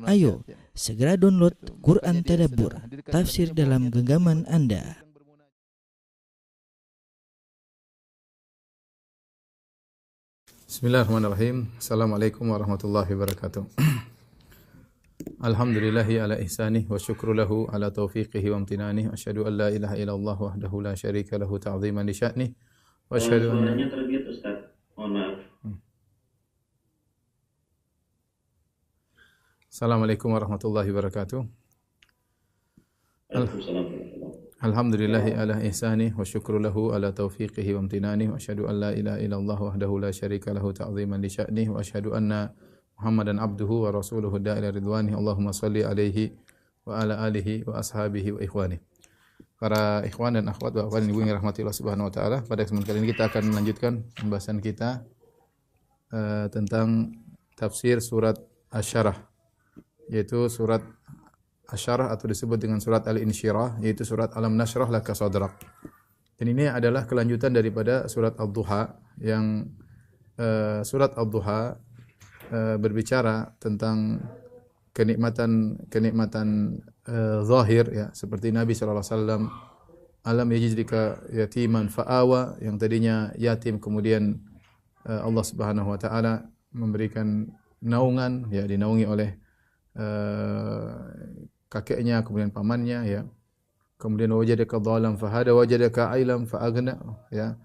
Ayo, segera download Quran Tadabbur, tafsir dalam genggaman Anda. Bismillahirrahmanirrahim. Assalamualaikum warahmatullahi wabarakatuh. Alhamdulillahi ala ihsanih wa syukru lahu ala taufiqihi wa amtinanih. Asyhadu an la ilaha illallah wahdahu la syarika lahu ta'ziman li sya'nih. Wa asyhadu anna suaranya termute Ustaz. Mohon maaf. Assalamualaikum warahmatullahi wabarakatuh. Waalaikumsalam. Alhamdulillahi ala ihsanih wa syukru lahu ala taufiqihi wa amtinanih. Wa asyhadu an la ilaha illallah wahdahu la syarika lahu ta'ziman li sya'nih. Wa asyhadu anna Muhammadan abduhu wa rasuluhu da'ila ridwanih. Allahumma salli alaihi wa ala alihi wa ashabihi wa ikhwanih. Para ikhwan dan akhwat Bapak dan Ibu yang dirahmati Allah Subhanahu wa taala, pada kesempatan kali ini kita akan melanjutkan pembahasan kita tentang tafsir surat Asy-Syarah, yaitu surat Asy-Syarah atau disebut dengan surat Al-Insyirah, yaitu surat Alam Nashrah Laka Sadrak. Dan ini adalah kelanjutan daripada surat Ad-Duha yang surat Ad-Duha berbicara tentang kenikmatan zahir, ya, seperti Nabi sallallahu alaihi wasallam, alam yajidika yatiman fa'awa, yang tadinya yatim kemudian Allah Subhanahu wa taala memberikan naungan, ya, dinaungi oleh kakeknya, kemudian pamannya, ya. Kemudian wajadaka dhalam fahada wajadaka ailam faaghna, ya.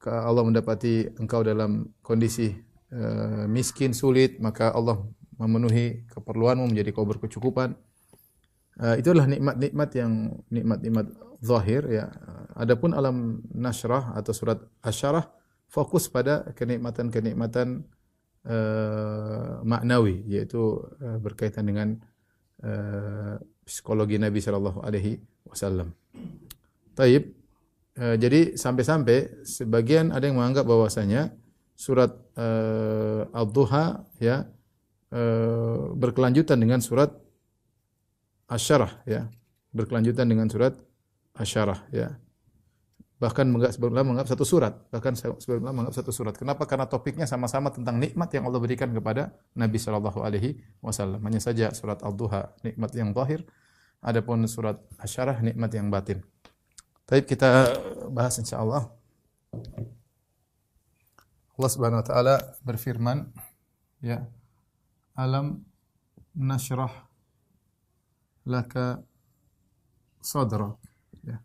Allah mendapati engkau dalam kondisi miskin, sulit, maka Allah memenuhi keperluanmu, menjadi kau berkecukupan. Itu adalah nikmat-nikmat zahir, ya. Adapun alam nashrah atau surat Asy-Syarah fokus pada kenikmatan maknawi, yaitu berkaitan dengan psikologi Nabi sallallahu alaihi wasallam. Taib. Jadi sampai-sampai sebagian ada yang menganggap bahwasanya surat Ad-Duha, ya, berkelanjutan dengan surat Asy-Syarah, ya. Berkelanjutan dengan surat Asy-Syarah, ya. Bahkan sebenarnya menganggap satu surat. Kenapa? Karena topiknya sama-sama tentang nikmat yang Allah berikan kepada Nabi sallallahu alaihi wasallam. Hanya saja surat Ad-Duha nikmat yang zahir, adapun surat Asy-Syarah nikmat yang batin. Baik, kita bahas insyaallah. Allah Subhanahu wa taala berfirman, ya, alam nashrah laka sadrak, ya.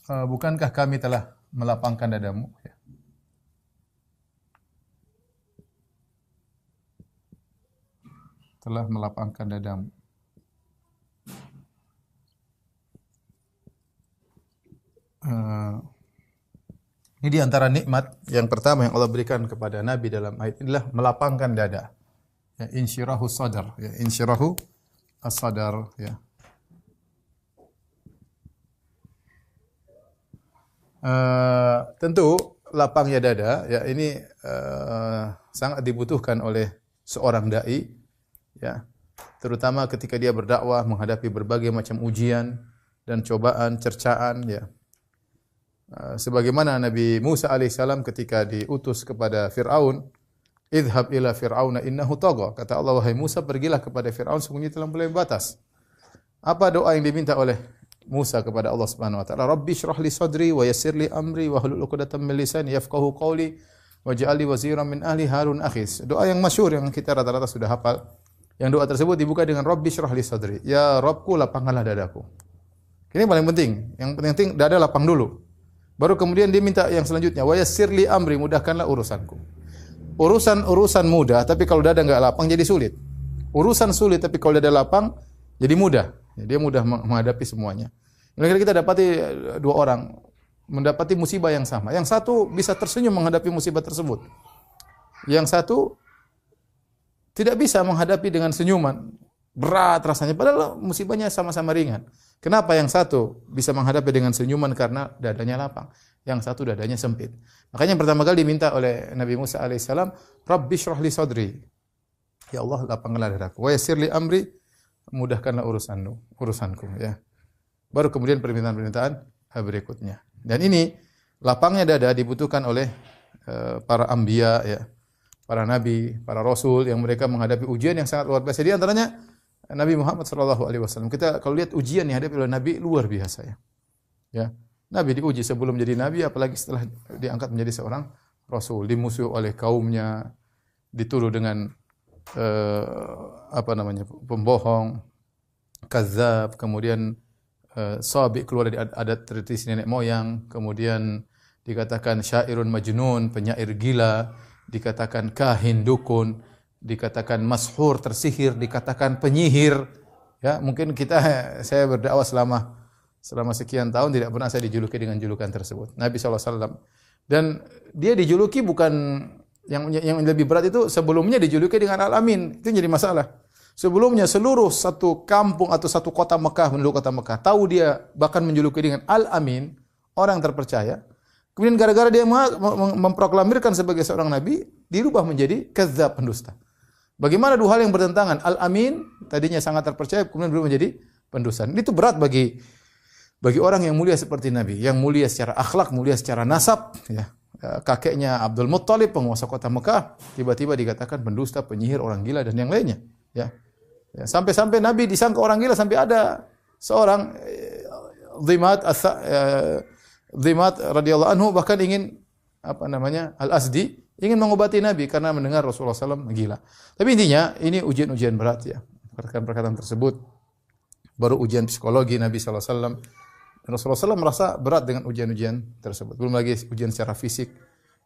Bukankah kami telah melapangkan dadamu, ya. Telah melapangkan dadamu. Ini di antara nikmat yang pertama yang Allah berikan kepada Nabi dalam ayat inilah melapangkan dada. Ya, insyirahu sadar, ya, insyirahu as-sadar, ya. Tentu lapangnya dada, ya, ini sangat dibutuhkan oleh seorang dai, ya, terutama ketika dia berdakwah menghadapi berbagai macam ujian dan cobaan, cercaan, ya. Sebagaimana Nabi Musa alaihissalam ketika diutus kepada Fir'aun, idhab ila fir'auna innahu tagha. Kata Allah, wahai Musa, pergilah kepada Fir'aun, sungguhnya telah melampaui batas. Apa doa yang diminta oleh Musa kepada Allah Subhanahu wa taala? Rabbi shrah li sadri wa yassir li amri wa hlul 'uqdatam min lisani yafqahu qawli waj'al li waziran min ahli Harun akhis. Doa yang masyhur yang kita rata-rata sudah hafal. Yang doa tersebut dibuka dengan Rabbi shrah li sadri. Ya Rabbku, lapangkanlah dadaku. Ini paling penting. Yang penting dada lapang dulu. Baru kemudian dia minta yang selanjutnya, wa yassir li amri, mudahkanlah urusanku. Urusan mudah, tapi kalau dada enggak lapang jadi sulit. Urusan sulit, tapi kalau dada lapang jadi mudah. Dia mudah menghadapi semuanya. Kira-kira kita dapati dua orang mendapati musibah yang sama. Yang satu bisa tersenyum menghadapi musibah tersebut. Yang satu tidak bisa menghadapi dengan senyuman. Berat rasanya, padahal musibahnya sama-sama ringan. Kenapa yang satu bisa menghadapi dengan senyuman? Karena dadanya lapang. Yang satu dadanya sempit. Makanya yang pertama kali diminta oleh Nabi Musa alaihissalam, Rabbi shrah li sadri. Ya Allah, lapangkanlah dadaku. Wa yassir li amri, mudahkanlah urusanku, ya. Baru kemudian permintaan-permintaan berikutnya. Dan ini lapangnya dada dibutuhkan oleh para anbiya, ya. para nabi, para rasul yang mereka menghadapi ujian yang sangat luar biasa. Di antaranya Nabi Muhammad sallallahu alaihi wasallam. Kita kalau lihat ujian yang dihadapi oleh nabi luar biasa ya. Ya. Nabi diuji sebelum menjadi nabi, apalagi setelah diangkat menjadi seorang rasul, dimusuhi oleh kaumnya, dituduh dengan pembohong, kadzab, kemudian sabi, keluar dari adat tradisi nenek moyang, kemudian dikatakan syairun majnun, penyair gila, dikatakan kahin dukun, dikatakan mashur tersihir, dikatakan penyihir. Ya, mungkin saya berdakwah selama sekian tahun tidak pernah saya dijuluki dengan julukan tersebut. Nabi SAW. Dan dia dijuluki bukan yang lebih berat itu, sebelumnya dijuluki dengan Al-Amin. Itu jadi masalah. Sebelumnya seluruh satu kampung atau satu kota Mekah, penduduk kota Mekah, tahu dia, bahkan menjuluki dengan Al-Amin, orang terpercaya. Kemudian gara-gara dia memproklamirkan sebagai seorang nabi, dirubah menjadi kadzdzab, pendusta. Bagaimana dua hal yang bertentangan? Al-Amin tadinya sangat terpercaya, kemudian berubah menjadi pendusta. Itu berat bagi orang yang mulia seperti Nabi, yang mulia secara akhlak, mulia secara nasab, ya. Kakeknya Abdul Muttalib, penguasa kota Mekah, tiba-tiba dikatakan pendusta, penyihir, orang gila dan yang lainnya, ya. Sampai-sampai Nabi disangka orang gila, sampai ada seorang Dhimat radhiyallahu anhu bahkan ingin Al-Asdi ingin mengobati Nabi karena mendengar Rasulullah SAW gila. Tapi intinya ini ujian-ujian berat ya. Perkataan-perkataan tersebut baru ujian psikologi Nabi SAW. Rasulullah SAW merasa berat dengan ujian-ujian tersebut. Belum lagi ujian secara fisik,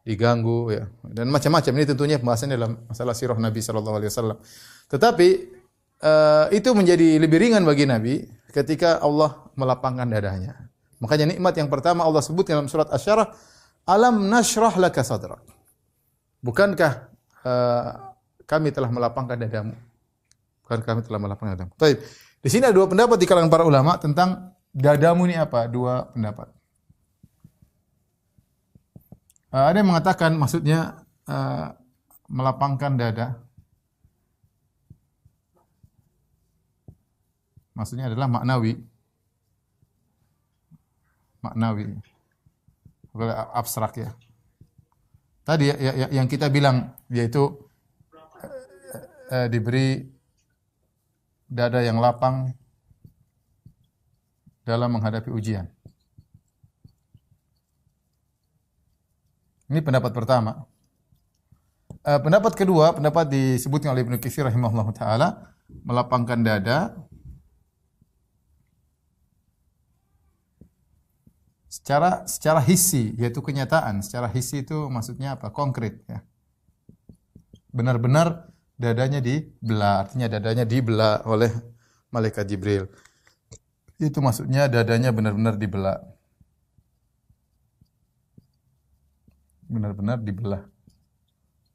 diganggu ya, dan macam-macam. Ini tentunya pembahasannya dalam masalah sirah Nabi SAW. Tetapi itu menjadi lebih ringan bagi Nabi ketika Allah melapangkan dadanya. Makanya nikmat yang pertama Allah sebut dalam surat Asy-Syarah, alam nashrah laka sadrak. Bukankah kami telah melapangkan dadamu? Bukankah kami telah melapangkan dadamu? Baik. Di sini ada dua pendapat di kalangan para ulama tentang dadamu ini apa? Dua pendapat. Ada yang mengatakan maksudnya melapangkan dada. Maksudnya adalah maknawi. Bukan abstrak ya. Tadi yang kita bilang yaitu diberi dada yang lapang dalam menghadapi ujian. Ini pendapat pertama. Pendapat kedua, pendapat disebutkan oleh Ibnu Katsir rahimahullahu taala, melapangkan dada secara hissi, yaitu kenyataan. Secara hissi itu maksudnya apa? Konkret ya. Benar-benar dadanya dibelah, artinya dadanya dibelah oleh malaikat Jibril. Itu maksudnya dadanya benar-benar dibelah. Benar-benar dibelah.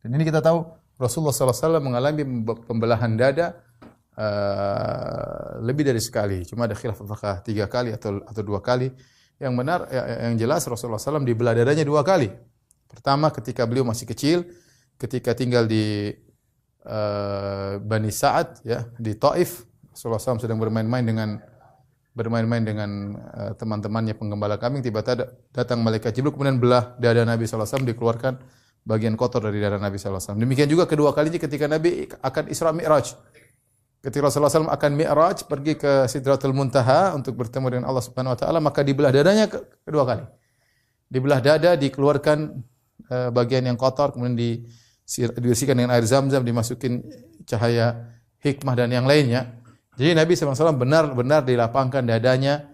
Dan ini kita tahu Rasulullah SAW mengalami pembelahan dada lebih dari sekali. Cuma ada khilaf apakah 3 kali atau 2 kali. Yang benar, yang jelas Rasulullah SAW dibelah dadanya 2 kali. Pertama ketika beliau masih kecil, ketika tinggal di Bani Sa'ad ya, di Taif. Rasulullah SAW sedang bermain-main dengan teman-temannya penggembala kambing, tiba-tiba datang malaikat Jibril kemudian belah dada Nabi SAW, dikeluarkan bagian kotor dari dada Nabi SAW. Demikian juga kedua kalinya ketika Nabi akan Isra Mi'raj. Ketika Rasulullah SAW akan Mi'raj, pergi ke Sidratul Muntaha untuk bertemu dengan Allah Subhanahu Wa Taala, maka dibelah dadanya kedua kali. Dibelah dada, dikeluarkan bagian yang kotor, kemudian dibersihkan dengan air Zam-Zam, dimasukin cahaya hikmah dan yang lainnya. Jadi Nabi SAW benar-benar dilapangkan dadanya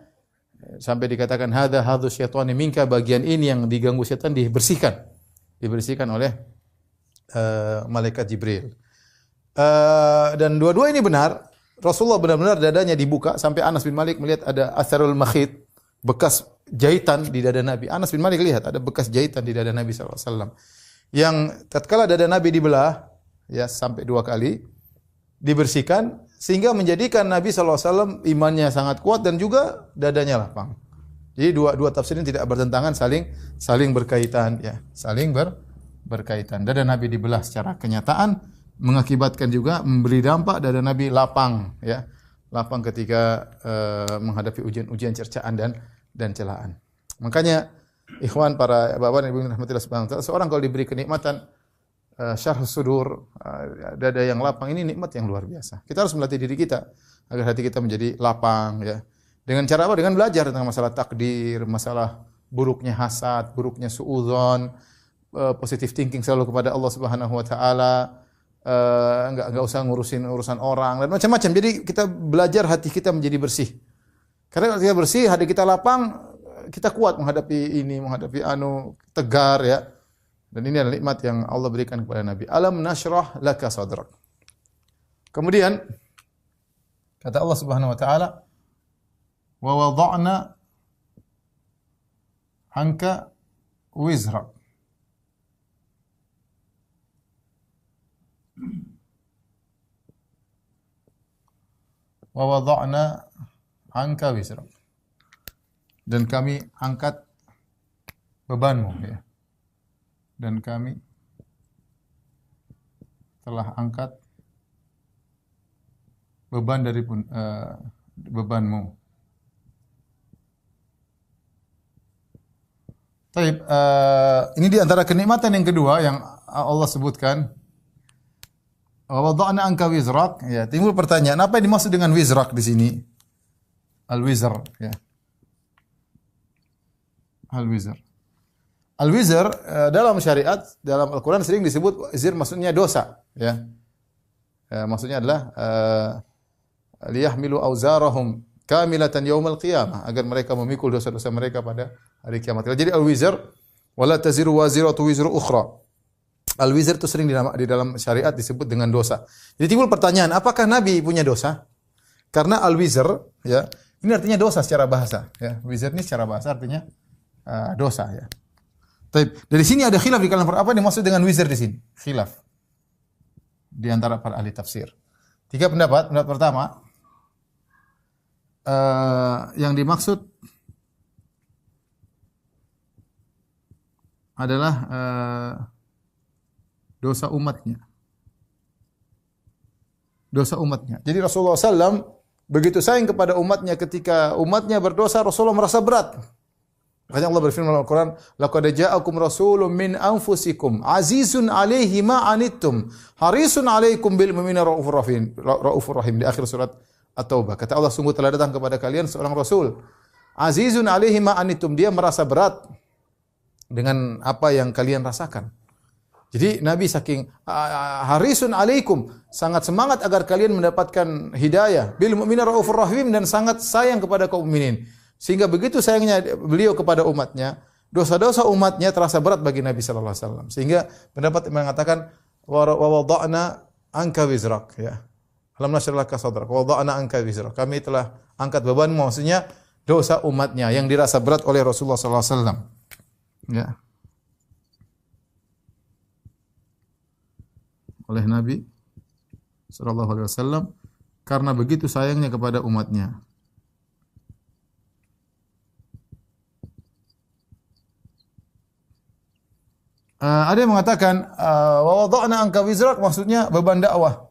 sampai dikatakan hadzu syaitani minka, bagian ini yang diganggu setan dibersihkan oleh malaikat Jibril. Dan dua-dua ini benar. Rasulullah benar-benar dadanya dibuka sampai Anas bin Malik melihat ada atharul makhit, bekas jahitan di dada Nabi. Anas bin Malik lihat ada bekas jahitan di dada Nabi SAW. Yang tatkala dada Nabi dibelah ya sampai 2 kali dibersihkan sehingga menjadikan Nabi SAW imannya sangat kuat dan juga dadanya lapang. Jadi dua tafsir ini tidak bertentangan, saling berkaitan ya, berkaitan. Dada Nabi dibelah secara kenyataan mengakibatkan juga memberi dampak dada Nabi lapang ya. Lapang ketika menghadapi ujian-ujian cercaan dan celaan. Makanya ikhwan para bapak dan ibu rahmatillah subhanahu wa taala, seorang kalau diberi kenikmatan syarh sudur, dada yang lapang, ini nikmat yang luar biasa. Kita harus melatih diri kita agar hati kita menjadi lapang ya. Dengan cara apa? Dengan belajar tentang masalah takdir, masalah buruknya hasad, buruknya suudzon, positive thinking selalu kepada Allah Subhanahu wa taala. Enggak usah ngurusin urusan orang dan macam-macam. Jadi kita belajar hati kita menjadi bersih. Karena kalau kita bersih, hati kita lapang, kita kuat menghadapi ini, menghadapi tegar ya. Dan ini adalah nikmat yang Allah berikan kepada Nabi. Alam nashrah laka sadrak. Kemudian kata Allah Subhanahu wa taala, "Wa wada'na anka wizrak." Wa wada'na anka wizrak. Dan kami angkat bebanmu ya. Dan kami telah angkat beban dari bebanmu. Baik, ini di antara kenikmatan yang kedua yang Allah sebutkan. Wa wada'na anka wizrak, ya, timbul pertanyaan, apa yang dimaksud dengan wizrak di sini? Al-wizr, ya. Al-wizr. Al-wizr dalam syariat, dalam Al-Qur'an sering disebut wizr, maksudnya dosa, ya. Maksudnya adalah liyahmilu auzarahum kamilatan yaumal qiyamah, agar mereka memikul dosa-dosa mereka pada hari kiamat. Jadi al-wizr wala taziru waziratu wizru ukhra. Al-wizr itu sering di dalam syariat disebut dengan dosa. Jadi timbul pertanyaan, apakah Nabi punya dosa? Karena al-wizr, ya, ini artinya dosa secara bahasa, ya. Wizr ini secara bahasa artinya dosa, ya. Baik, dari sini ada khilaf di kalangan apa yang dimaksud dengan wizr di sini? Khilaf di antara para ahli tafsir. Tiga pendapat. Pendapat pertama, yang dimaksud adalah dosa umatnya. Dosa umatnya. Jadi Rasulullah SAW begitu sayang kepada umatnya, ketika umatnya berdosa, Rasulullah merasa berat. Makanya Allah berfirman dalam Al-Quran, "Laqad ja'akum rasulun min anfusikum, azizun 'alaihi ma 'anittum, harisun 'alaikum bil mu'minina raufur rahim." Di akhir surat At-Taubah. Kata Allah, sungguh telah datang kepada kalian seorang rasul, azizun 'alaihi ma 'anittum, dia merasa berat dengan apa yang kalian rasakan. Jadi Nabi saking harisun 'alaikum, sangat semangat agar kalian mendapatkan hidayah, bil mu'minina raufur rahim, dan sangat sayang kepada kaum mukminin. Sehingga begitu sayangnya beliau kepada umatnya, dosa-dosa umatnya terasa berat bagi Nabi sallallahu alaihi wasallam. Sehingga pendapat mengatakan wa wada'na anka wizrak, ya. Alam nashrah laka sadrak wa wada'na anka wizrak. Kami telah angkat bebanmu, maksudnya dosa umatnya yang dirasa berat oleh Rasulullah sallallahu alaihi wasallam. Ya. Oleh Nabi sallallahu alaihi wasallam karena begitu sayangnya kepada umatnya. Ada yang mengatakan wa wada'na anka wizrak, maksudnya beban dakwah.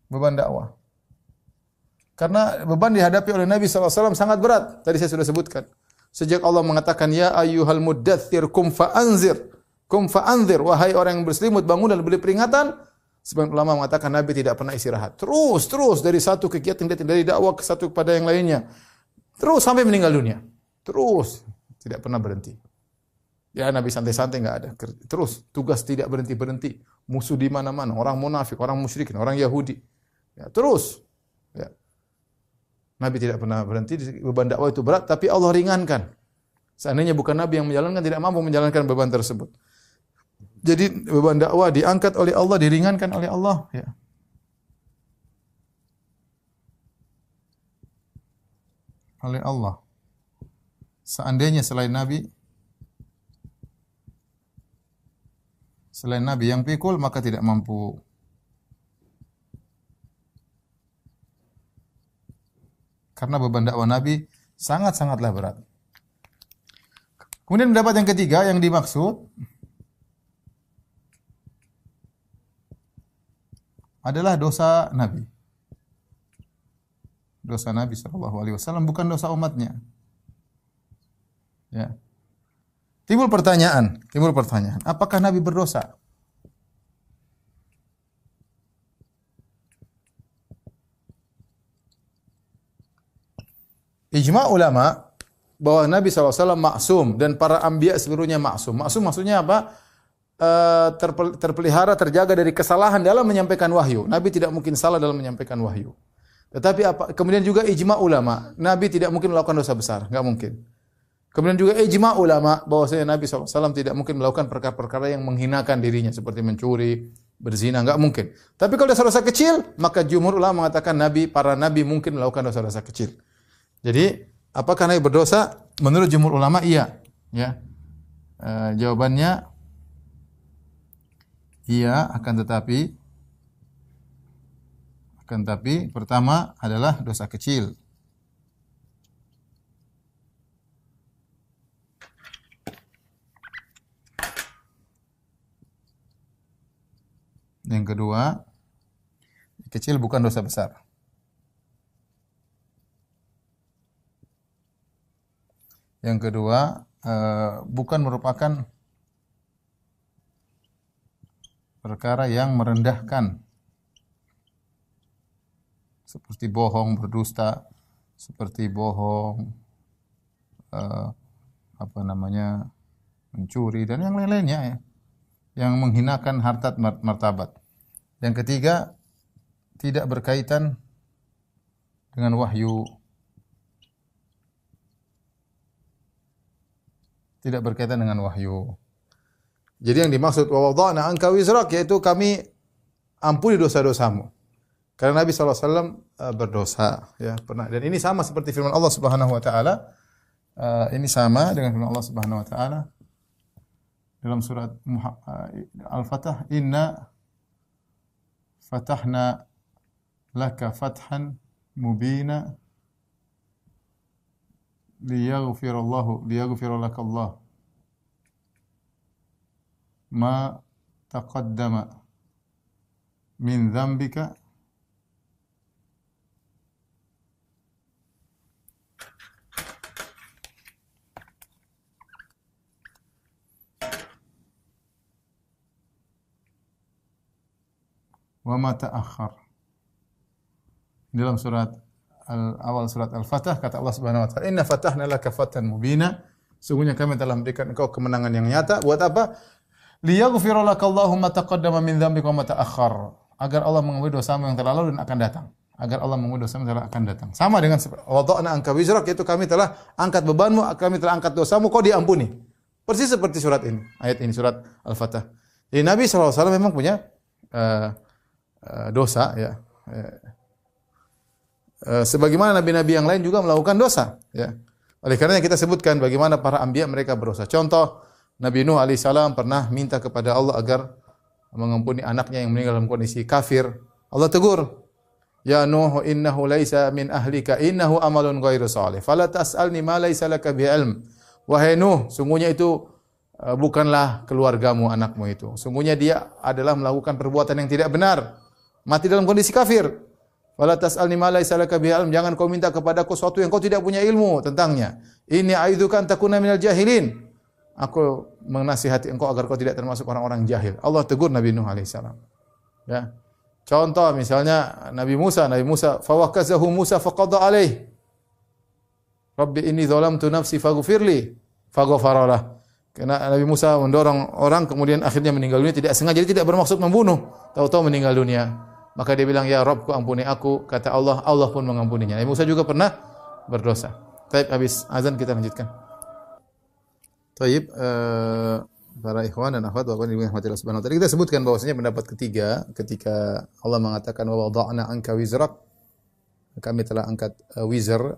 Beban dakwah. Karena beban dihadapi oleh Nabi SAW sangat berat. Tadi saya sudah sebutkan. Sejak Allah mengatakan, ya ayyuhal muddathir kum fa'anzir. Kum fa'anzir. Wahai orang yang berselimut, bangun dan beri peringatan. Sebagian ulama mengatakan Nabi tidak pernah istirahat. Terus dari satu kegiatan, dari dakwah ke satu kepada yang lainnya. Terus sampai meninggal dunia. Terus. Tidak pernah berhenti. Ya, Nabi santai-santai enggak ada. Terus tugas tidak berhenti-berhenti. Musuh di mana-mana, orang munafik, orang musyrikin, orang Yahudi. Ya, terus. Ya. Nabi tidak pernah berhenti. Beban dakwah itu berat, tapi Allah ringankan. Seandainya bukan Nabi yang menjalankan, tidak mampu menjalankan beban tersebut. Jadi beban dakwah diangkat oleh Allah, diringankan oleh Allah. Ya. Oleh Allah. Seandainya selain Nabi yang pikul, maka tidak mampu. Karena beban dakwah Nabi sangat-sangatlah berat. Kemudian pendapat yang ketiga yang dimaksud adalah dosa Nabi. Dosa Nabi SAW, bukan dosa umatnya. Ya. Timbul pertanyaan, apakah Nabi berdosa? ijma' ulama bahwa Nabi SAW maksum dan para anbiya seluruhnya maksum. Maksum maksudnya apa? Terpelihara, terjaga dari kesalahan dalam menyampaikan wahyu. Nabi tidak mungkin salah dalam menyampaikan wahyu. Tetapi kemudian juga ijma' ulama, Nabi tidak mungkin melakukan dosa besar, enggak mungkin. Kemudian juga ijma' ulama bahwasanya Nabi SAW tidak mungkin melakukan perkara-perkara yang menghinakan dirinya seperti mencuri, berzina, enggak mungkin. Tapi kalau dosa-dosa kecil, maka jumhur ulama mengatakan para nabi mungkin melakukan dosa-dosa kecil. Jadi, apakah Nabi berdosa? Menurut jumhur ulama iya, ya. Jawabannya iya, akan tetapi pertama adalah dosa kecil. Yang kedua, kecil bukan dosa besar. Yang kedua, bukan merupakan perkara yang merendahkan, seperti bohong, berdusta, seperti bohong, mencuri dan yang lain-lainnya ya, yang menghinakan harkat martabat. Yang ketiga, tidak berkaitan dengan wahyu. Tidak berkaitan dengan wahyu. Jadi yang dimaksud wa wada'na anka wizrak, yaitu kami ampuni dosa-dosamu. Karena Nabi SAW berdosa, ya, pernah. Dan ini sama seperti firman Allah Subhanahu wa taala. Ini sama dengan firman Allah Subhanahu wa taala dalam surat Al-Fatah, inna fatahna laka fathan mubina liyaghfira laka Allah ma taqaddama min dhanbika wa ma ta'akhkhar. Dalam awal surat Al-Fatah kata Allah Subhanahu wa taala, "Inna fatahna laka fathan mubina." Sungguhnya kami telah memberikan engkau kemenangan yang nyata. Buat apa? Liyaghfira lakallahu ma taqaddama min dzambika wa ma ta'akhkhar. Agar Allah mengampuni dosamu yang telah lalu dan akan datang. Agar Allah mengampuni dosamu yang akan datang. Sama dengan wada'na anka wizrak, yaitu kami telah angkat bebanmu, kami telah angkat dosamu, kau diampuni. Persis seperti surat ini, ayat ini, surat Al-Fatah. Jadi Nabi SAW memang punya dosa, ya. Sebagaimana nabi-nabi yang lain juga melakukan dosa, ya. Oleh karenanya kita sebutkan bagaimana para anbiya mereka berdosa. Contoh, Nabi Nuh alaihissalam pernah minta kepada Allah agar mengampuni anaknya yang meninggal dalam kondisi kafir. Allah tegur, "Ya Nuh, innahu laisa min ahlika, innahu amalun ghairu salih. Fala tas'alni ma laisa laka bi ilm." Wahai Nuh, sungguhnya itu bukanlah keluargamu, anakmu itu. Sungguhnya dia adalah melakukan perbuatan yang tidak benar. Mati dalam kondisi kafir. Wala tas'alni ma laisa laka bihi ilm. Jangan kau minta kepadaku sesuatu yang kau tidak punya ilmu tentangnya. Inni a'idzuka an takuna minal jahilin. Aku menasihati engkau agar kau tidak termasuk orang-orang jahil. Allah tegur Nabi Nuh alaihissalam. Ya. Contoh misalnya Nabi Musa fawakazahu Musa faqada alaih. Rabbi inni zalamtu nafsi faghfirli. Faghfaralah. Karena Nabi Musa mendorong orang kemudian akhirnya meninggal dunia, tidak sengaja, jadi tidak bermaksud membunuh. Tahu-tahu meninggal dunia. Maka dia bilang, "Ya Rabbku, ampuni aku." Kata Allah, Allah pun mengampuninya. Nabi Musa juga pernah berdosa. Baik, habis azan kita lanjutkan. Baik, para ikhwan dan akhwat Bapak Ibu yang dirahmati Allah Subhanahu wa taala. Kita sebutkan bahwasanya pendapat ketiga ketika Allah mengatakan wa wada'na anka wizrak, kami telah angkat wizr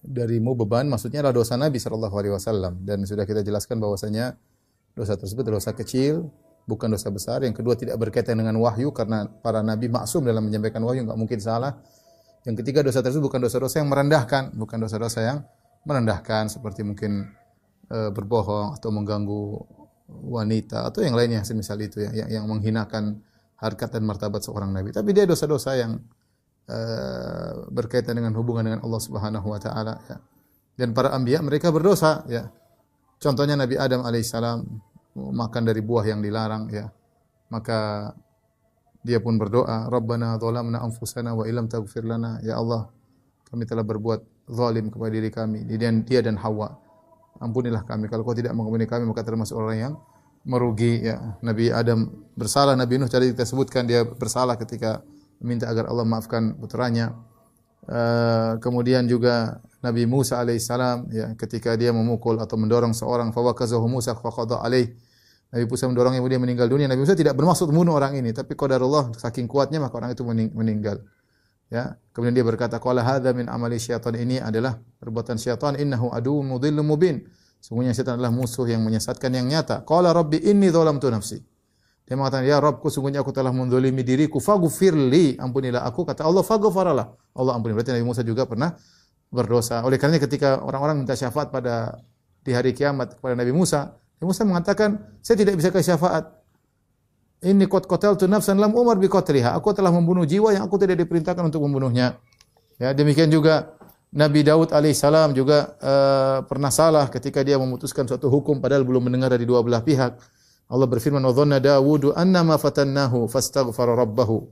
darimu, beban, maksudnya adalah dosa Nabi sallallahu alaihi wasallam, dan sudah kita jelaskan bahwasanya dosa tersebut adalah dosa kecil, bukan dosa besar. Yang kedua, tidak berkaitan dengan wahyu karena para nabi maksum dalam menyampaikan wahyu, enggak mungkin salah. Yang ketiga, dosa tersebut bukan dosa-dosa yang merendahkan, bukan dosa-dosa yang merendahkan seperti mungkin berbohong atau mengganggu wanita atau yang lainnya semisal itu ya, yang menghinakan harkat dan martabat seorang nabi. Tapi dia dosa-dosa yang berkaitan dengan hubungan dengan Allah Subhanahu wa taala, ya. Dan para anbiya mereka berdosa, ya. Contohnya Nabi Adam alaihissalam makan dari buah yang dilarang, ya. Maka dia pun berdoa, "Rabbana zalamna anfusana wa illam taghfir lana." Ya Allah, kami telah berbuat zalim kepada diri kami, dia dan Hawa. Ampunilah kami. Kalau kau tidak mengampuni kami, maka termasuk orang yang merugi. Ya. Nabi Adam bersalah, Nabi Nuh tadi kita sebutkan dia bersalah ketika meminta agar Allah maafkan putranya. Kemudian juga Nabi Musa alaihissalam, ya, ketika dia memukul atau mendorong seorang, fawakazahu Musa faqada alaih. Nabi Musa mendorongnya, kemudian meninggal dunia. Nabi Musa tidak bermaksud membunuh orang ini, tapi qadarullah saking kuatnya maka orang itu meninggal. Ya, kemudian dia berkata, qala hadza min amali syaitan, ini adalah perbuatan syaitan, innahu aduwwun mudhillun mubin. Sungguhnya syaitan adalah musuh yang menyesatkan yang nyata. Qala rabbi inni dzalamtu nafsi. Dia mengatakan, ya Rabbku, sungguhnya aku telah menzalimi diriku, faghfirli, ampunilah aku. Kata Allah, faghfaralah. Allah ampuni. Berarti Nabi Musa juga pernah berdosa. Oleh karena ketika orang-orang minta syafaat di hari kiamat kepada Nabi Musa mengatakan, saya tidak bisa kasih syafaat. Inni qad qataltu nafsan lam umar bi qatliha. Aku telah membunuh jiwa yang aku tidak diperintahkan untuk membunuhnya. Ya, demikian juga Nabi Daud alaihissalam juga pernah salah ketika dia memutuskan suatu hukum padahal belum mendengar dari dua belah pihak. Allah berfirman, wa dhanna Dawudu annama fatannahu fastaghfara rabbahu.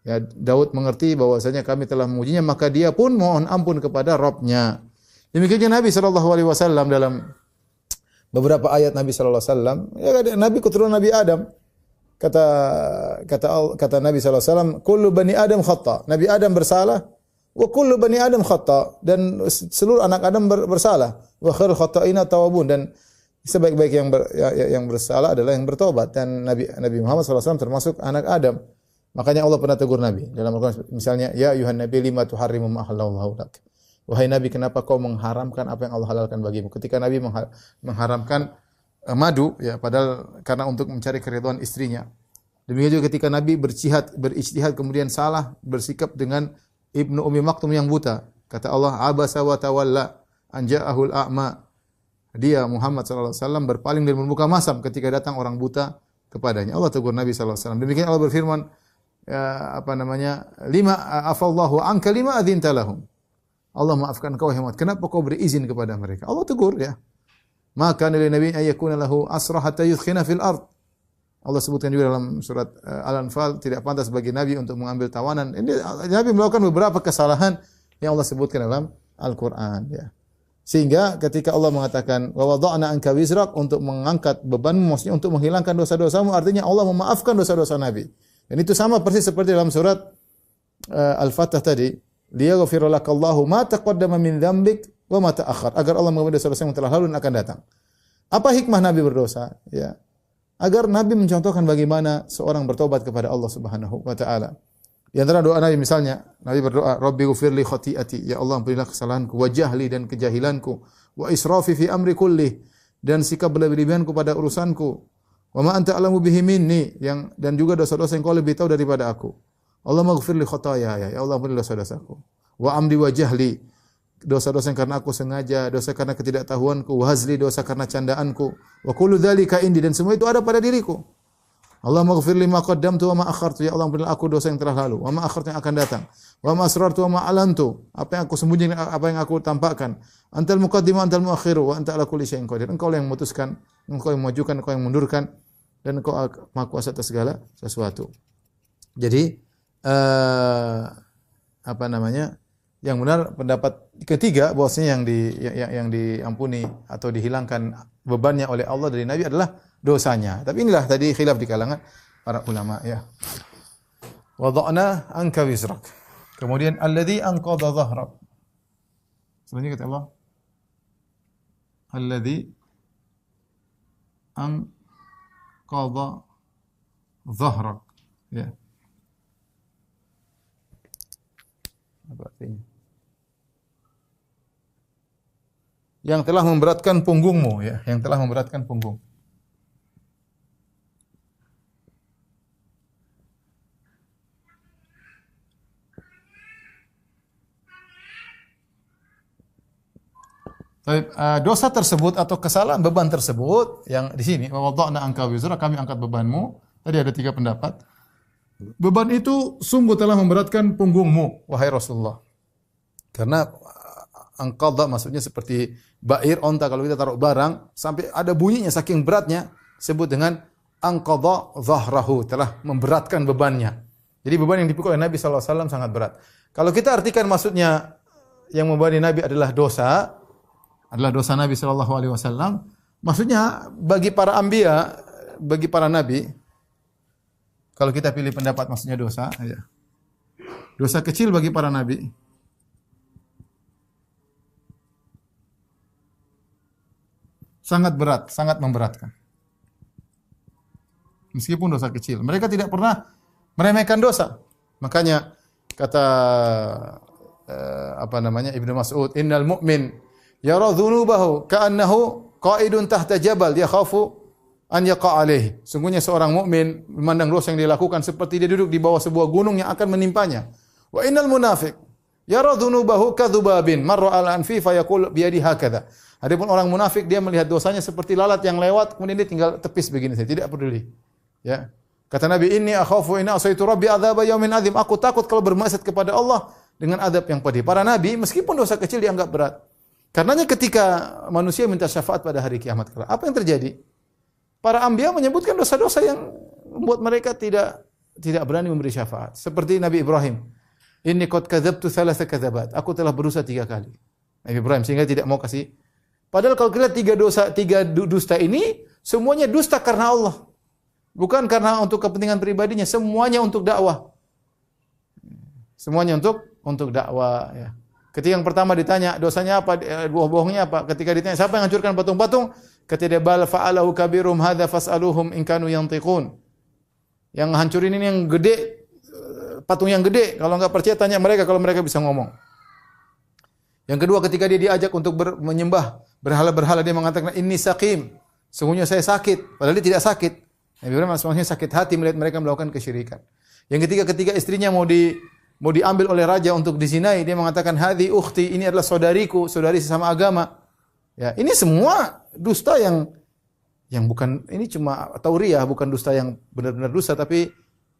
Ya, Daud mengerti bahwasanya kami telah mengujinya, maka dia pun mohon ampun kepada Rabb-Nya. Demikian Nabi SAW dalam beberapa ayat Nabi SAW, ya, Nabi keturunan Nabi Adam. Kata Nabi SAW, kullu bani Adam khata. Nabi Adam bersalah, wa kullu bani Adam khata, dan seluruh anak Adam bersalah. Wa khairul khata'ina tawwabun, dan sebaik-baik yang bersalah adalah yang bertobat. Dan Nabi Muhammad SAW termasuk anak Adam. Makanya Allah pernah tegur Nabi dalam Al-Quran, misalnya, ya ayuhan nabi lima tuharrimu ma ahallallahu lak. Wahai Nabi, kenapa kau mengharamkan apa yang Allah halalkan bagimu? Ketika Nabi mengharamkan madu, ya, padahal karena untuk mencari keridhaan istrinya. Demikian juga ketika Nabi berijtihad kemudian salah bersikap dengan Ibnu Ummi Maktum yang buta. Kata Allah, abasa wa tawalla an ja'ahul a'ma. Dia Muhammad sallallahu alaihi wasallam berpaling dan membuka masam ketika datang orang buta kepadanya. Allah tegur Nabi sallallahu alaihi wasallam. Demikian Allah berfirman, lima afallahu anka lima adzinta lahum. Allah maafkan kau Muhammad, kenapa kau beri izin kepada mereka? Allah tegur, ya. Maka nabi nabi ayakuna lahu asra hatta yudkhina fil ard. Allah sebutkan juga dalam surat Al-Anfal, tidak pantas bagi Nabi untuk mengambil tawanan. Ini Nabi melakukan beberapa kesalahan yang Allah sebutkan dalam Al-Quran. Ya. Sehingga ketika Allah mengatakan, wa wada'na anka wizrak, untuk mengangkat bebanmu, maksudnya untuk menghilangkan dosa-dosamu, artinya Allah memaafkan dosa-dosa Nabi. Dan itu sama persis seperti dalam surat Al-Fatah tadi, liyaghfira lakallahu ma taqaddama min dzambik wa ma ta'akhkhar, agar Allah mengampuni dosa-dosa yang telah lalu dan akan datang. Apa hikmah Nabi berdosa? Ya. Agar Nabi mencontohkan bagaimana seorang bertobat kepada Allah Subhanahu wa taala. Di antara doa Nabi misalnya, Nabi berdoa, Rabbi ghfirli khati'ati, ya Allah ampunilah kesalahanku, wa jahli, dan kejahilanku, wa israfi fi amri kulli, dan sikap berlebihanku pada urusanku, wa ma anta a'lamu bihi minni, dan juga dosa-dosa yang kau lebih tahu daripada aku. Allah maghfirli khataaya, ya Allah ampunilah dosa-dosaku. Wa amdi wa jahli, dosa-dosa yang karena aku sengaja, dosa karena ketidaktahuanku, wa hazli, dosa karena candaanku, wa kullu dzalika indi, dan semua itu ada pada diriku. Allah maghfir lima qaddamtu wa ma akhartu, ya Allah ampunilah aku dosa yang telah lalu, wa ma akhartu yang akan datang, wa ma asrartu wa ma alantu, apa yang aku sembunyikan, apa yang aku tampakkan. Antal muqaddimu antal muakhiru wa anta ala kulli syai'in qadir. Engkau yang memutuskan, engkau yang memajukan, engkau yang mundurkan, dan engkau Maha Kuasa atas segala sesuatu. Jadi yang benar pendapat ketiga, bahwasanya yang diampuni atau dihilangkan bebannya oleh Allah dari Nabi adalah dosanya. Tapi inilah tadi khilaf di kalangan para ulama, ya. Wada'na anka wizrak. Kemudian alladzi anqadha dhahrak. Selanjutnya kata Allah, alladzi anqadha dhahrak. Ya. Apa artinya? Yang telah memberatkan punggungmu, ya, yang telah memberatkan punggung. Dosa tersebut atau kesalahan, beban tersebut yang di sini, wa wada'na anka wizra, kami angkat bebanmu. Tadi ada 3 pendapat. Beban itu sungguh telah memberatkan punggungmu, wahai Rasulullah. Karena angqadha maksudnya seperti ba'ir, onta, kalau kita taruh barang sampai ada bunyinya saking beratnya, sebut dengan angqadha dhahrahu, telah memberatkan bebannya. Jadi beban yang dipikul oleh Nabi SAW sangat berat. Kalau kita artikan maksudnya yang membebani Nabi adalah dosa Nabi sallallahu alaihi wasallam. Maksudnya bagi para anbiya, bagi para nabi, kalau kita pilih pendapat maksudnya dosa, ya. Dosa kecil bagi para nabi. Sangat berat, sangat memberatkan. Meskipun dosa kecil, mereka tidak pernah meremehkan dosa. Makanya kata Ibnu Mas'ud, innal mu'min yara dzunubahu ka'annahu qa'idun tahta jabal yakhafu an yaqa' alaihi. Sungguhnya seorang mukmin memandang dosa yang dilakukan seperti dia duduk di bawah sebuah gunung yang akan menimpanya. Wa innal munafiq yara dzunubahu kadzubabin marra ala anfi fa yaqul bi yadi hakadha. Adapun orang munafik dia melihat dosanya seperti lalat yang lewat kemudian dia tinggal tepis begini saja, tidak peduli. Ya. Kata Nabi, inni akhafu in asaitu rabbi adzab yaumin adzim. Aku takut kalau bermaksiat kepada Allah dengan adab yang pedih. Para nabi meskipun dosa kecil dianggap berat. Karenanya ketika manusia minta syafaat pada hari kiamat kelak, apa yang terjadi? Para anbiya menyebutkan dosa-dosa yang membuat mereka tidak berani memberi syafaat. Seperti Nabi Ibrahim. Inni qad kadzabtu thalatha kadzabat. Aku telah berusaha 3 kali. Nabi Ibrahim sehingga tidak mau kasih. Padahal kalau kita 3 dusta ini semuanya dusta karena Allah. Bukan karena untuk kepentingan pribadinya, semuanya untuk dakwah. Semuanya untuk dakwah, ya. Ketika yang pertama ditanya dosanya apa, bohongnya apa? Ketika ditanya siapa yang hancurkan patung-patung? Kata dia bal fa'alahu kabirum hadza fas'aluhum in kanu yantiqun. Yang hancurin ini yang gede, patung yang gede. Kalau enggak percaya tanya mereka kalau mereka bisa ngomong. Yang kedua ketika dia diajak untuk menyembah berhala-berhala dia mengatakan inni saqim. Sungguhnya saya sakit, padahal dia tidak sakit. Nabi Ibrahim maksudnya sakit hati melihat mereka melakukan kesyirikan. Yang ketiga ketika istrinya mau diambil oleh raja untuk dizinai, dia mengatakan hadhi ukhti, ini adalah saudariku, saudari sesama agama. Ya, ini semua dusta yang bukan, ini cuma tauriah, bukan dusta yang benar-benar dusta tapi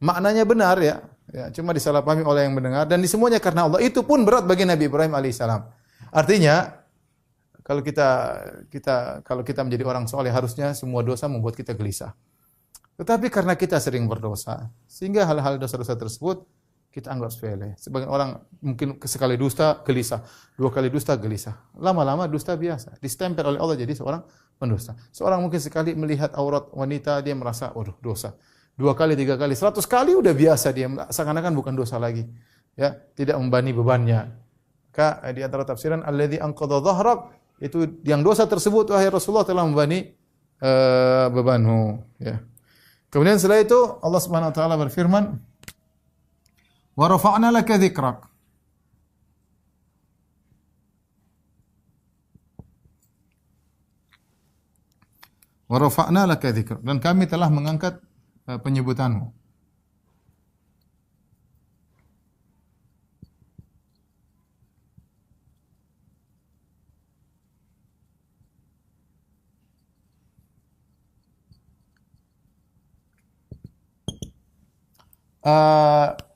maknanya benar, ya. Ya, cuma disalahpahami oleh yang mendengar dan di semuanya karena Allah. Itu pun berat bagi Nabi Ibrahim alaihissalam. Artinya kalau kita menjadi orang soleh harusnya semua dosa membuat kita gelisah. Tetapi karena kita sering berdosa, sehingga hal-hal dosa-dosa tersebut kita anggap sepele. Sebagian orang mungkin sekali dusta gelisah, 2 kali dusta gelisah. Lama-lama dusta biasa, distempel oleh Allah jadi seorang pendusta. Seorang mungkin sekali melihat aurat wanita dia merasa, waduh dosa. 2 kali, 3 kali, 100 kali udah biasa dia, seakan-akan bukan dosa lagi. Ya, tidak membani bebannya. Maka di antara tafsiran alladzi anqadha dhahrak, itu yang dosa tersebut wahai Rasulullah telah membani bebanmu, ya. Kemudian setelah itu Allah Subhanahu wa taala berfirman, "Wa rafa'na laka dzikrak." Wa rafa'na laka dzikrak, dan kami telah mengangkat penyebutanmu.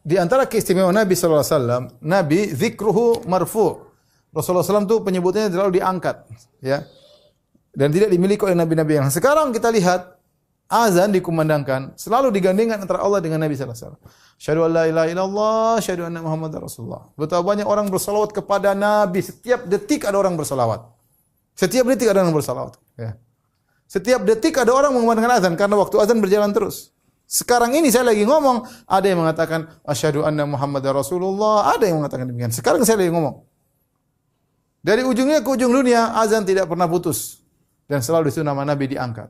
Di antara keistimewaan Nabi sallallahu alaihi wasallam, Nabi dzikruhu marfu'. Rasulullah SAW itu penyebutannya selalu diangkat, ya. Dan tidak dimiliki oleh nabi-nabi yang lain. Sekarang kita lihat azan dikumandangkan selalu digandengkan antara Allah dengan Nabi sallallahu alaihi wasallam. Asyhadu an la ilaha illallah, asyhadu anna Muhammadar Rasulullah. Betapa banyak orang bersalawat kepada Nabi, setiap detik ada orang bersalawat. Setiap detik ada orang bersalawat, ya. Setiap detik ada orang mengumandangkan azan karena waktu azan berjalan terus. Sekarang ini saya lagi ngomong, ada yang mengatakan asyhadu anna Muhammadar Rasulullah, ada yang mengatakan demikian. Sekarang saya lagi ngomong. Dari ujungnya ke ujung dunia azan tidak pernah putus dan selalu di situ nama Nabi diangkat.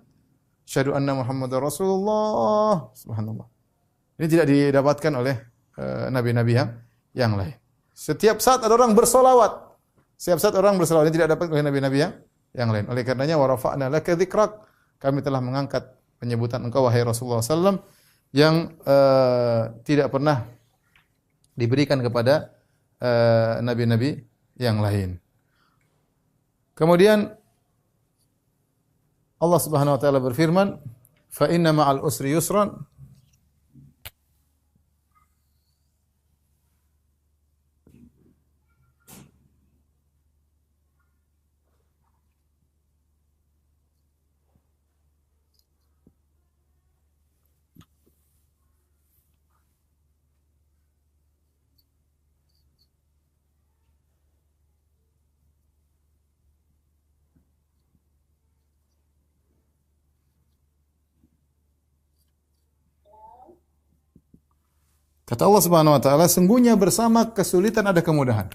Asyhadu anna Muhammadar Rasulullah. Subhanallah. Ini tidak didapatkan oleh nabi-nabi yang lain. Setiap saat ada orang bersolawat. Setiap saat orang bersolawat. Ini tidak dapat oleh nabi-nabi yang lain. Oleh karenanya wa rafa'na laka dzikrak. Kami telah mengangkat penyebutan engkau wahai Rasulullah SAW yang tidak pernah diberikan kepada nabi-nabi yang lain. Kemudian Allah Subhanahu wa taala berfirman, "Fa inna ma'al usri yusran." Kata Allah Subhanahu wa taala, sungguhnya bersama kesulitan ada kemudahan.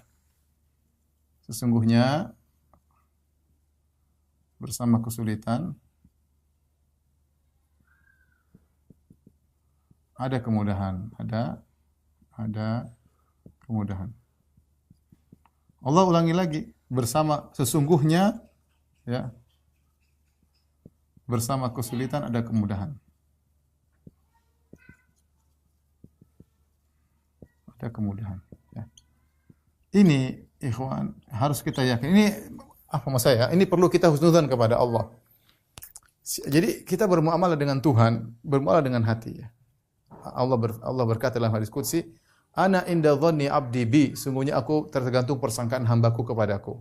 Sesungguhnya bersama kesulitan ada kemudahan, ada kemudahan. Allah ulangi lagi, bersama sesungguhnya ya. Bersama kesulitan ada kemudahan. Ada kemudahan ya. Ini ikhwan harus kita yakin. Ini apa maksud saya? Ini perlu kita husnudzan kepada Allah. Jadi kita bermuamalah dengan Tuhan, bermuamalah dengan hati ya. Allah berkata dalam hadis qudsi, "Ana inda dhanni 'abdi bi", sungguhnya aku tergantung persangkaan hambaku kepadaku.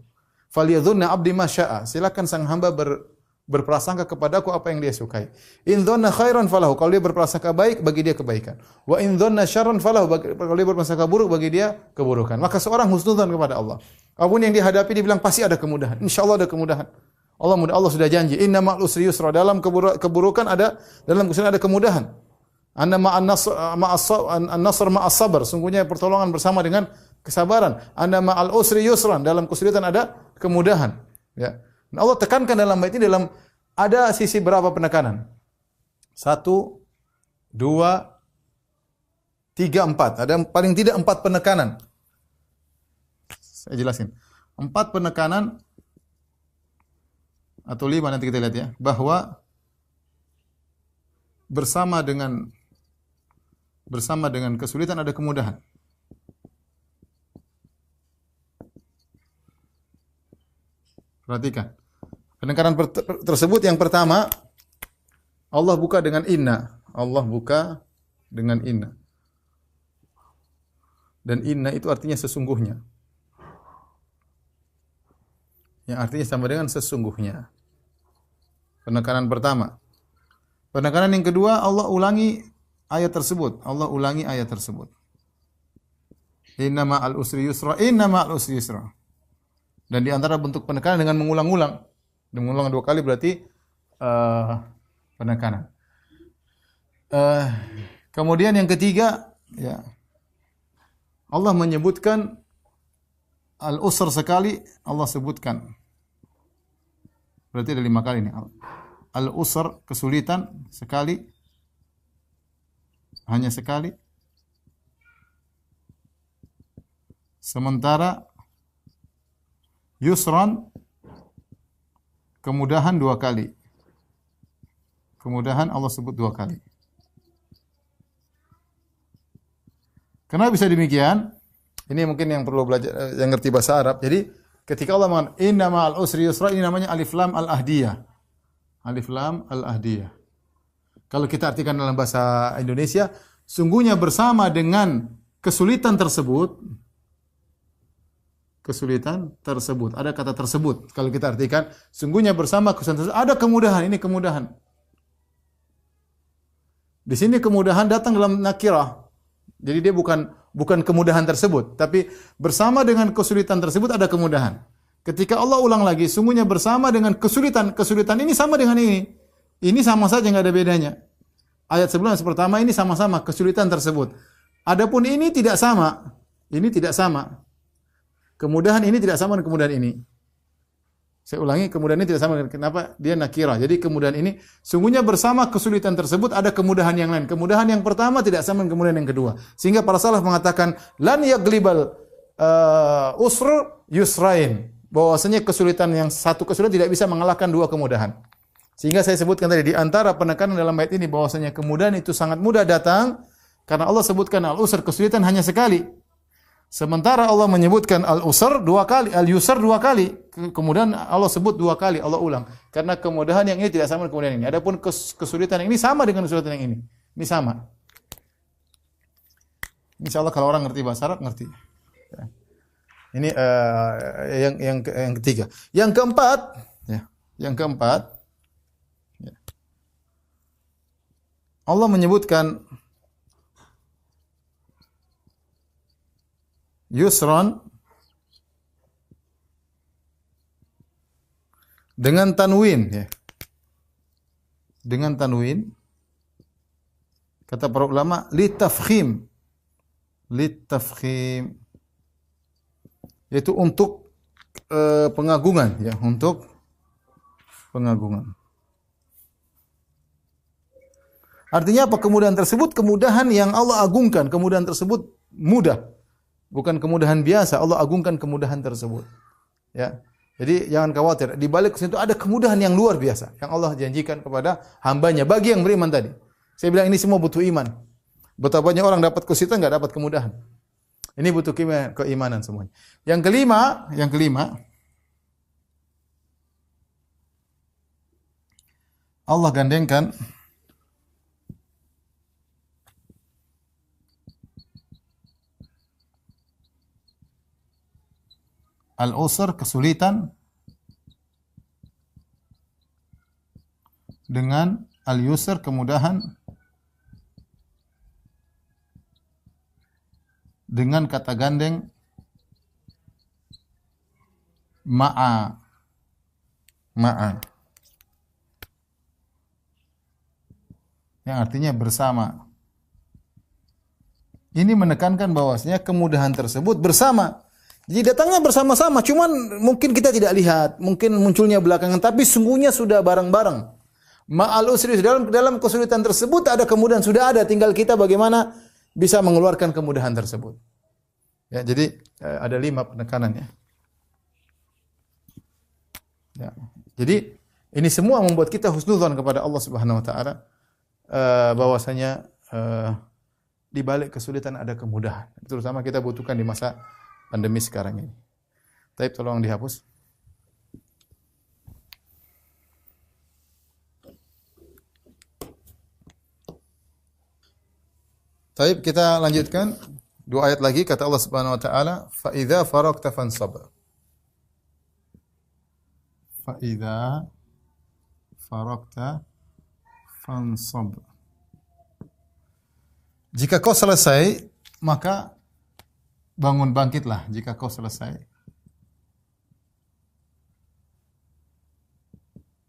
"Falyadhunna 'abdi ma syaa", silakan sang hamba berprasangka kepadaku apa yang dia sukai. In dhanna khairan falahu, kalau dia berprasangka baik bagi dia kebaikan. Wa in dhanna syarran falahu, kalau dia berprasangka buruk bagi dia keburukan. Maka seorang husnudzan kepada Allah. Apapun yang dihadapi dia bilang pasti ada kemudahan. Insyaallah ada kemudahan. Allah sudah janji, inna ma'al usri yusra, dalam keburukan ada, dalam kesulitan ada kemudahan. Anna ma'an nasr ma'as sabar, sungguhnya pertolongan bersama dengan kesabaran. Anna ma'al usri yusran, dalam kesulitan ada kemudahan. Ya. Nah, Allah tekankan dalam ayat ini ada sisi berapa penekanan? 1, 2, 3, 4. Ada paling tidak 4 penekanan. Saya jelasin. 4 penekanan atau 5 nanti kita lihat ya, bahwa bersama dengan kesulitan ada kemudahan. Perhatikan. Penekanan tersebut yang pertama, Allah buka dengan inna. Allah buka dengan inna. Dan inna itu artinya sesungguhnya. Yang artinya sama dengan sesungguhnya. Penekanan pertama. Penekanan yang kedua, Allah ulangi ayat tersebut. Allah ulangi ayat tersebut. Inna ma'al usri yusra, inna ma'al usri yusra. Dan di antara bentuk penekanan dengan mengulang-ulang. Mengulang 2 kali berarti penekanan. Kemudian yang ketiga, ya, Allah menyebutkan al-usr sekali, Allah sebutkan. Berarti ada 5 kali nih. Al-usr, kesulitan, sekali. Hanya sekali. Sementara yusran, kemudahan 2 kali. Kemudahan Allah sebut 2 kali. Kenapa bisa demikian? Ini mungkin yang perlu belajar, yang ngerti bahasa Arab. Jadi ketika Allah mengatakan inna ma'al usri yusra, ini namanya alif lam al-ahdiyah. Alif lam al-ahdiyah. Kalau kita artikan dalam bahasa Indonesia, sungguhnya bersama dengan kesulitan tersebut, ada kata tersebut. Kalau kita artikan, sungguhnya bersama kesulitan tersebut ada kemudahan. Ini kemudahan. Di sini kemudahan datang dalam nakirah. Jadi dia bukan kemudahan tersebut, tapi bersama dengan kesulitan tersebut ada kemudahan. Ketika Allah ulang lagi, sungguhnya bersama dengan kesulitan ini sama dengan ini. Ini sama saja, nggak ada bedanya. Ayat sebelumnya pertama ini sama-sama kesulitan tersebut. Adapun ini tidak sama. Ini tidak sama. Kemudahan ini tidak sama dengan kemudahan ini. Saya ulangi, kemudahan ini tidak sama dengan, kenapa? Dia nakirah. Jadi kemudahan ini, sungguhnya bersama kesulitan tersebut ada kemudahan yang lain. Kemudahan yang pertama tidak sama dengan kemudahan yang kedua. Sehingga para salaf mengatakan, lan yaglibal usr yusrain. Bahwasanya satu kesulitan tidak bisa mengalahkan 2 kemudahan. Sehingga saya sebutkan tadi, di antara penekanan dalam ayat ini, bahwasanya kemudahan itu sangat mudah datang, karena Allah sebutkan al-usr, kesulitan hanya sekali. Sementara Allah menyebutkan al-usr 2 kali, al-yusr 2 kali. Kemudian Allah sebut 2 kali, Allah ulang. Karena kemudahan yang ini tidak sama dengan kemudahan ini. Adapun kesulitan yang ini sama dengan kesulitan yang ini. Ini sama. Insyaallah kalau orang ngerti bahasa Arab, ngerti. Ini yang ketiga. Yang keempat, ya. Allah menyebutkan yusran dengan tanwin, ya. Dengan tanwin, kata para ulama, li tafkhim, litafkhim, yaitu untuk pengagungan, ya, untuk pengagungan. Artinya apa kemudahan tersebut? Kemudahan yang Allah agungkan. Kemudahan tersebut mudah. Bukan kemudahan biasa. Allah agungkan kemudahan tersebut. Ya. Jadi jangan khawatir. Di balik situ ada kemudahan yang luar biasa yang Allah janjikan kepada hambanya bagi yang beriman tadi. Saya bilang ini semua butuh iman. Betapa banyak orang dapat kesulitan enggak dapat kemudahan. Ini butuh keimanan semuanya. Yang kelima, Allah gandengkan al-usr, kesulitan, dengan al-yusr, kemudahan, dengan kata gandeng ma'a. Yang artinya bersama. Ini menekankan bahwasanya kemudahan tersebut bersama. Jadi datangnya bersama-sama, cuman mungkin kita tidak lihat, mungkin munculnya belakangan, tapi sungguhnya sudah bareng-bareng. Ma'al usri, dalam kesulitan tersebut ada kemudahan, sudah ada, tinggal kita bagaimana bisa mengeluarkan kemudahan tersebut. Ya, jadi ada 5 penekanannya. Ya. Jadi ini semua membuat kita husnudzon kepada Allah Subhanahu wa taala, bahwasanya di balik kesulitan ada kemudahan. Terutama kita butuhkan di masa pandemi sekarang ini. Taib, tolong dihapus. Taib, kita lanjutkan 2 ayat lagi, kata Allah Subhanahu wa taala, fa idza faragta fansab. Fa idza faragta fansab. Jika kau selesai, maka bangun, bangkitlah. Jika kau selesai,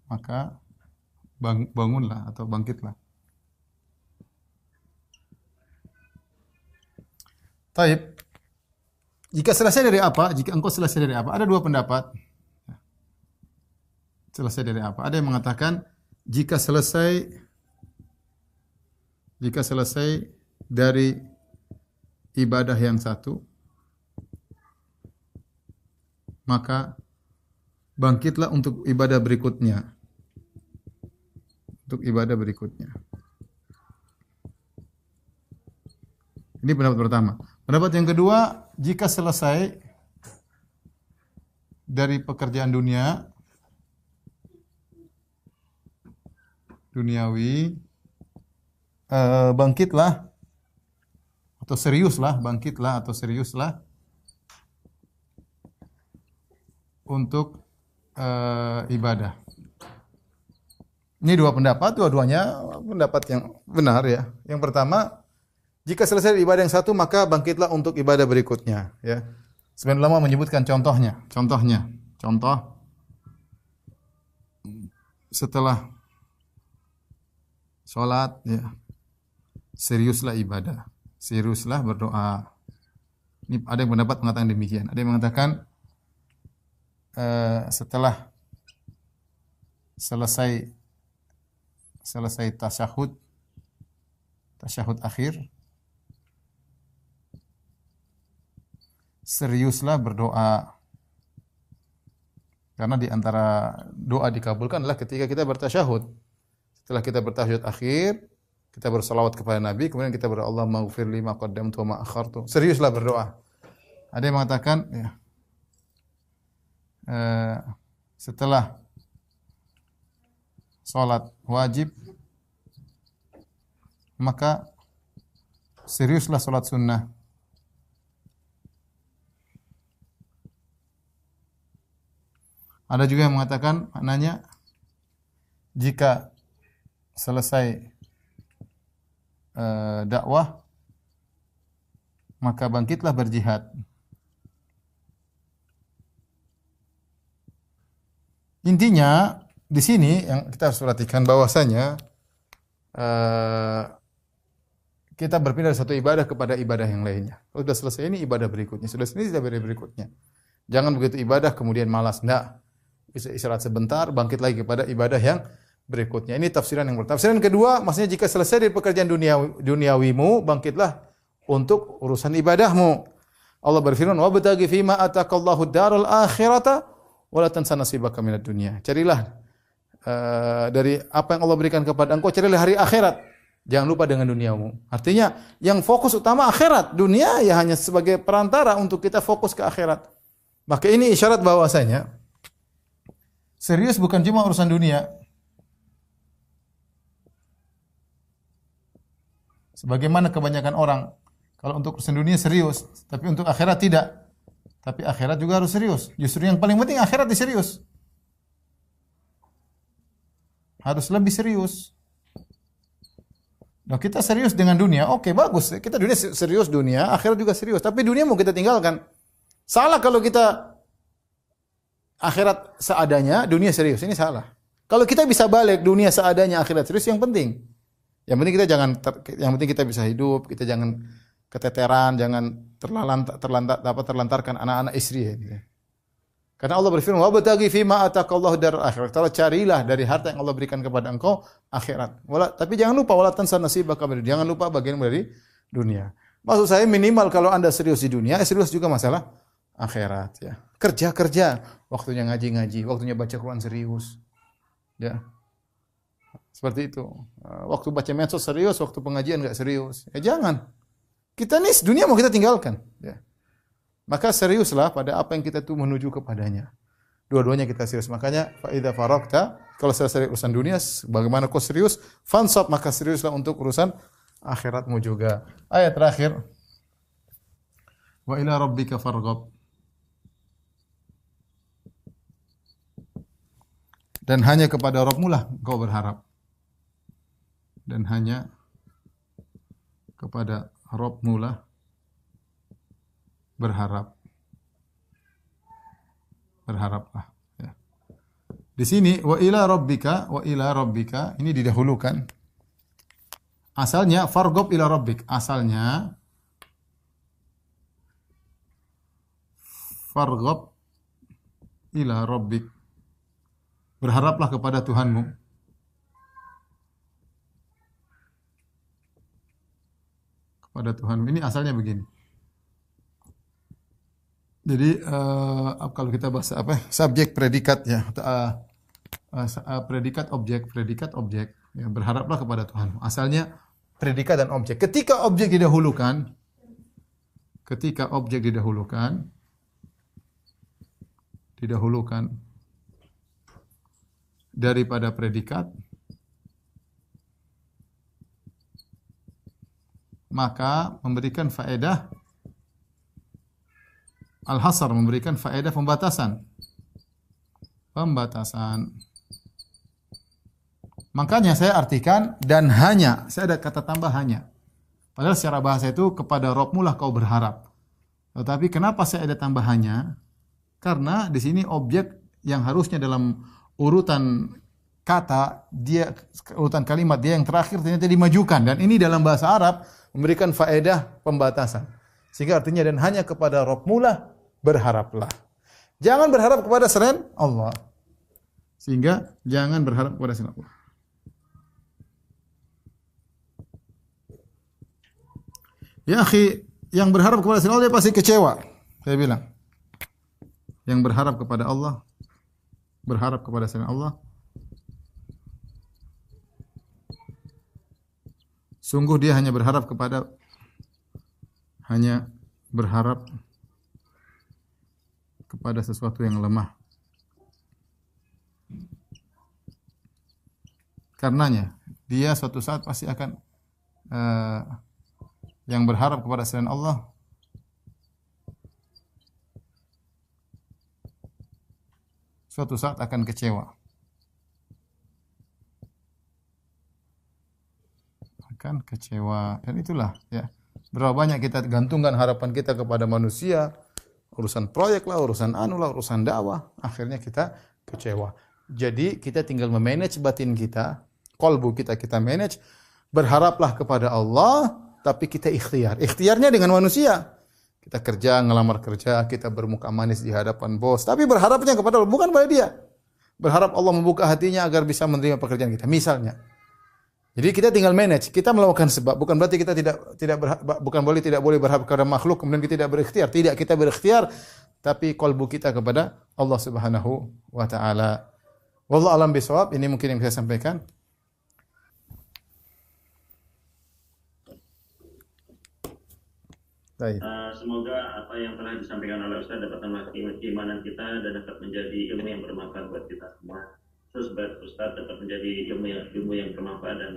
maka bangunlah atau bangkitlah. Taib. Jika selesai dari apa? Jika engkau selesai dari apa? Ada 2 pendapat. Selesai dari apa? Ada yang mengatakan jika selesai dari ibadah yang satu, maka bangkitlah untuk ibadah berikutnya. Untuk ibadah berikutnya. Ini pendapat pertama. Pendapat yang kedua, jika selesai dari pekerjaan duniawi, bangkitlah atau seriuslah untuk ibadah. Ini 2 pendapat, dua-duanya pendapat yang benar, ya. Yang pertama, jika selesai ibadah yang satu, maka bangkitlah untuk ibadah berikutnya, ya. Sebagian ulama menyebutkan contohnya. Contoh setelah sholat, ya, seriuslah ibadah, seriuslah berdoa. Ini ada yang pendapat mengatakan demikian. Ada yang mengatakan setelah selesai tasyahud akhir, seriuslah berdoa. Karena di antara doa dikabulkan adalah ketika kita bertasyahud. Setelah kita bertasyahud akhir, kita bersalawat kepada Nabi, kemudian kita berdoa, Allahumma ighfirli ma qaddamtu wa ma akhartu. Seriuslah berdoa. Ada yang mengatakan, ya, setelah salat wajib, maka seriuslah salat sunnah. Ada juga yang mengatakan maknanya jika selesai dakwah, maka bangkitlah berjihad. Intinya di sini yang kita harus perhatikan bahwasanya kita berpindah dari satu ibadah kepada ibadah yang lainnya. Kalau sudah selesai ini ibadah berikutnya, sudah selesai ibadah berikutnya. Jangan begitu ibadah kemudian malas, enggak. Bisa istirahat sebentar, bangkit lagi kepada ibadah yang berikutnya. Ini tafsiran yang pertama. Tafsiran kedua, maksudnya jika selesai dari pekerjaan duniawimu, bangkitlah untuk urusan ibadahmu. Allah berfirman, "Wabtaghi fima ataqallahu ad-daral akhirata wa la tansa nasibaka minad dunya." Carilah dari apa yang Allah berikan kepada engkau, carilah hari akhirat. Jangan lupa dengan duniamu. Artinya, yang fokus utama akhirat. Dunia ya hanya sebagai perantara untuk kita fokus ke akhirat. Maka ini isyarat bahwasanya serius bukan cuma urusan dunia. Sebagaimana kebanyakan orang, kalau untuk urusan dunia serius, tapi untuk akhirat tidak. Tapi akhirat juga harus serius. Justru yang paling penting akhirat diserius. Harus lebih serius. Nah, kita serius dengan dunia, oke, bagus. Kita dunia serius dunia, akhirat juga serius. Tapi dunia mau kita tinggalkan. Salah kalau kita akhirat seadanya, dunia serius. Ini salah. Kalau kita bisa balik dunia seadanya, akhirat serius, yang penting. Yang penting kita yang penting kita bisa hidup, kita jangan keteteran, jangan terlantarkan anak-anak istri. Ya. Karena Allah berfirman, "Wabtaghi fima ataqallahu daral akhirat." Carilah dari harta yang Allah berikan kepada engkau akhirat. Tapi jangan lupa wala tansa nasibaka minad dunya. Jangan lupa bagian dari dunia. Maksud saya minimal kalau Anda serius di dunia, serius juga masalah akhirat ya. Kerja, waktunya ngaji, waktunya baca Quran serius. Ya. Seperti itu. Waktu baca medsos serius, waktu pengajian enggak serius. Ya jangan. Kita nih dunia mau kita tinggalkan, ya. Maka seriuslah pada apa yang kita tuh menuju kepadanya. Dua-duanya kita serius. Makanya fa idza faragta, kalau selesai urusan dunia, bagaimana kau serius? Fansab, maka seriuslah untuk urusan akhiratmu juga. Ayat terakhir. Wa ila rabbika farghab. Dan hanya kepada Rabbmu lah engkau berharap. Dan hanya kepada Rabbmu lah berharaplah ya. Di sini wa ila rabbika ini didahulukan. Asalnya farghab ila rabbik, asalnya farghab ila rabbik, berharaplah kepada Tuhanmu. Kepada Tuhanmu, ini asalnya begini. Jadi kalau kita bahas subjek predikat ya, predikat objek ya, berharaplah kepada Tuhan. Asalnya predikat dan objek. Ketika objek didahulukan daripada predikat, maka memberikan faedah al-hasar, memberikan faedah pembatasan. Makanya saya artikan dan hanya, saya ada kata tambah hanya. Padahal secara bahasa itu kepada Rabbmu lah kau berharap. Tetapi kenapa saya ada tambahannya? Karena di sini objek yang harusnya dalam urutan kata, urutan kalimat dia yang terakhir ternyata dimajukan, dan ini dalam bahasa Arab memberikan faedah pembatasan. Sehingga artinya dan hanya kepada Rabbmu lah berharaplah. Jangan berharap kepada selain Allah. Sehingga jangan berharap kepada selain Allah. Ya akhi, yang berharap kepada selain Allah dia pasti kecewa. Saya bilang. Yang berharap kepada Allah, berharap kepada selain Allah, sungguh dia hanya berharap kepada sesuatu yang lemah. Karenanya dia suatu saat pasti akan yang berharap kepada selain Allah suatu saat akan kecewa. Dan itulah ya. Berapa banyak kita gantungkan harapan kita kepada manusia, urusan proyek lah, urusan urusan dakwah, akhirnya kita kecewa. Jadi kita tinggal memanage batin kita, qalbu kita manage, berharaplah kepada Allah, tapi kita ikhtiar. Ikhtiarnya dengan manusia. Kita kerja, ngelamar kerja, kita bermuka manis di hadapan bos, tapi berharapnya kepada Allah, bukan pada dia. Berharap Allah membuka hatinya agar bisa menerima pekerjaan kita, misalnya. Jadi kita tinggal manage, kita melakukan sebab, bukan berarti kita tidak boleh berharap kepada makhluk kemudian kita tidak berikhtiar. Tidak, kita berikhtiar, tapi qalbu kita kepada Allah Subhanahu wa taala. Wallahu a'lam bishawab. Ini mungkin yang bisa saya sampaikan. Baik. Semoga apa yang telah disampaikan oleh Ustaz dapat menambah keimanan kita dan dapat menjadi ilmu yang bermanfaat buat kita semua. Terus Ustaz dapat menjadi ilmu yang bermanfaat dan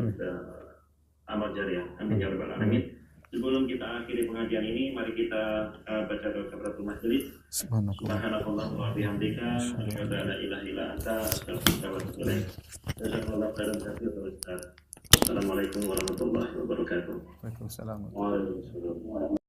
amal jariah. Amin ya rabbal alamin. Sebelum kita akhiri pengajian ini, mari kita baca doa kafaratul majelis. Subhanallah wa bihamdika, asyhadu an la ilaha illa anta, astaghfiruka wa atubu ilaik. Jazakallahu khairan katsiran Ustaz. Assalamualaikum warahmatullahi wabarakatuh. Waalaikumsalam. Waalaikumsalam.